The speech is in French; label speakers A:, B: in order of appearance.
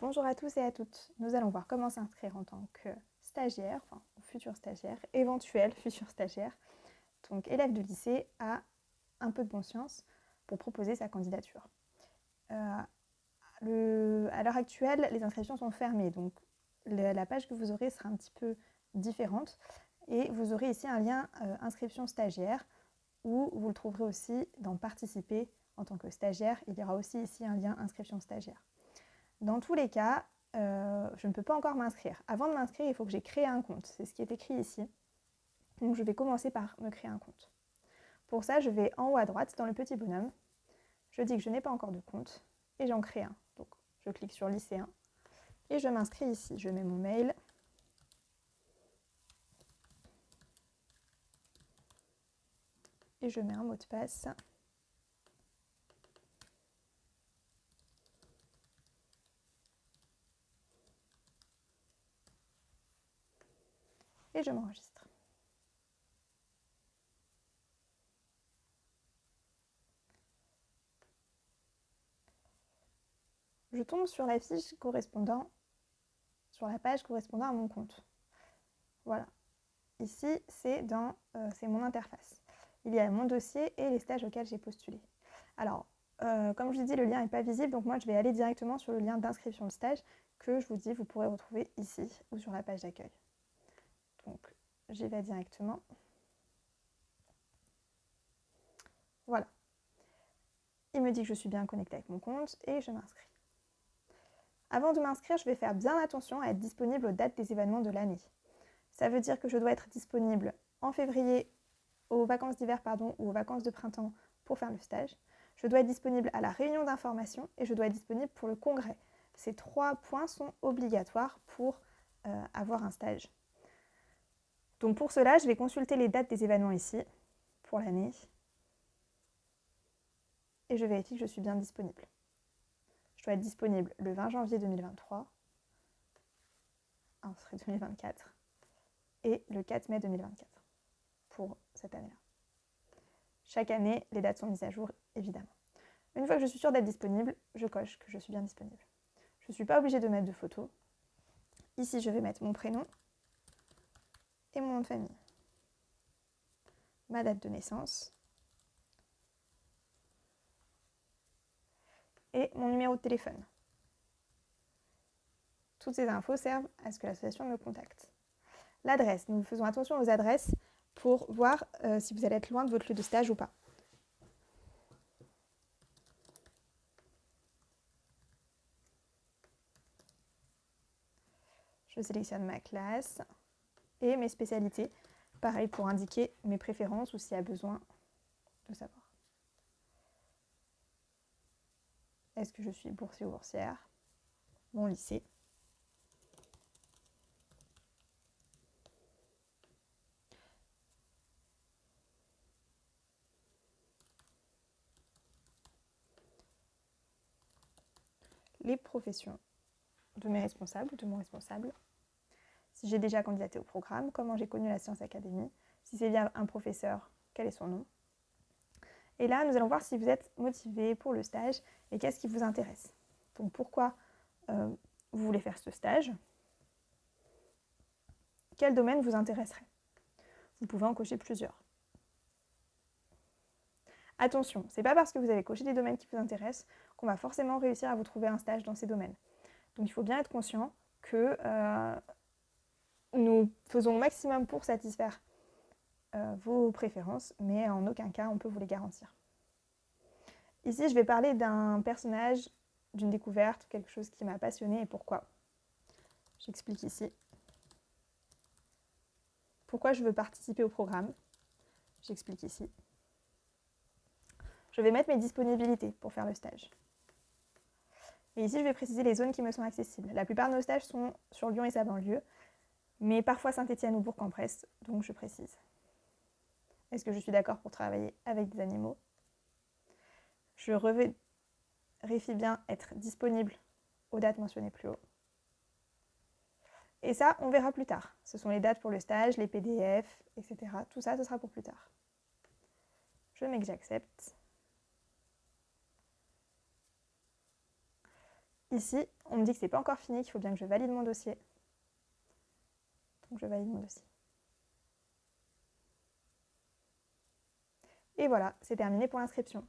A: Bonjour à tous et à toutes. Nous allons voir comment s'inscrire en tant que stagiaire, enfin futur stagiaire, éventuel futur stagiaire, donc élève de lycée a un peu de bon sens pour proposer sa candidature. À l'heure actuelle, les inscriptions sont fermées, donc la page que vous aurez sera un petit peu différente et vous aurez ici un lien inscription stagiaire où vous le trouverez aussi dans participer en tant que stagiaire. Il y aura aussi ici un lien inscription stagiaire. Dans tous les cas, je ne peux pas encore m'inscrire. Avant de m'inscrire, il faut que j'ai créé un compte. C'est ce qui est écrit ici. Donc je vais commencer par me créer un compte. Pour ça, je vais en haut à droite dans le petit bonhomme. Je dis que je n'ai pas encore de compte et j'en crée un. Donc je clique sur lycéen et je m'inscris ici. Je mets mon mail. Et je mets un mot de passe. Et je m'enregistre. Je tombe sur la fiche correspondant, sur la page correspondant à mon compte. Voilà. Ici, c'est mon interface. Il y a mon dossier et les stages auxquels j'ai postulé. Alors, comme je vous dis, le lien n'est pas visible, donc moi je vais aller directement sur le lien d'inscription de stage que je vous dis, vous pourrez retrouver ici ou sur la page d'accueil. Donc, j'y vais directement. Voilà. Il me dit que je suis bien connectée avec mon compte et je m'inscris. Avant de m'inscrire, je vais faire bien attention à être disponible aux dates des événements de l'année. Ça veut dire que je dois être disponible en février aux vacances d'hiver ou aux vacances de printemps pour faire le stage. Je dois être disponible à la réunion d'information et je dois être disponible pour le congrès. Ces 3 points sont obligatoires pour avoir un stage. Donc pour cela, je vais consulter les dates des événements ici pour l'année et je vérifie que je suis bien disponible. Je dois être disponible le 20 janvier 2023, ce serait 2024, et le 4 mai 2024 pour cette année-là. Chaque année, les dates sont mises à jour, évidemment. Une fois que je suis sûre d'être disponible, je coche que je suis bien disponible. Je ne suis pas obligée de mettre de photos. Ici, je vais mettre mon prénom et mon nom de famille, ma date de naissance et mon numéro de téléphone. Toutes ces infos servent à ce que l'association me contacte. L'adresse, nous faisons attention aux adresses pour voir si vous allez être loin de votre lieu de stage ou pas. Je sélectionne ma classe et mes spécialités. Pareil pour indiquer mes préférences ou s'il y a besoin de savoir. Est-ce que je suis boursier ou boursière? Mon lycée. Les professions de mes responsables, de mon responsable. Si j'ai déjà candidaté au programme, comment j'ai connu la Science Academy, si c'est bien un professeur, quel est son nom. Et là, nous allons voir si vous êtes motivé pour le stage et qu'est-ce qui vous intéresse. Donc pourquoi vous voulez faire ce stage? Quel domaine vous intéresserait? Vous pouvez en cocher plusieurs. Attention, ce n'est pas parce que vous avez coché des domaines qui vous intéressent qu'on va forcément réussir à vous trouver un stage dans ces domaines. Donc il faut bien être conscient que nous faisons au maximum pour satisfaire vos préférences, mais en aucun cas on peut vous les garantir. Ici, je vais parler d'un personnage, d'une découverte, quelque chose qui m'a passionnée et pourquoi. J'explique ici. Pourquoi je veux participer au programme. J'explique ici. Je vais mettre mes disponibilités pour faire le stage. Et ici, je vais préciser les zones qui me sont accessibles. La plupart de nos stages sont sur Lyon et sa banlieue, mais parfois Saint-Étienne ou Bourg-en-Bresse, donc je précise. Est-ce que je suis d'accord pour travailler avec des animaux? Je vérifie bien être disponible aux dates mentionnées plus haut. Et ça, on verra plus tard. Ce sont les dates pour le stage, les PDF, etc. Tout ça, ce sera pour plus tard. Je mets que j'accepte. ici, on me dit que c'est pas encore fini, qu'il faut bien que je valide mon dossier. Donc je valide mon dossier. Et voilà, c'est terminé pour l'inscription.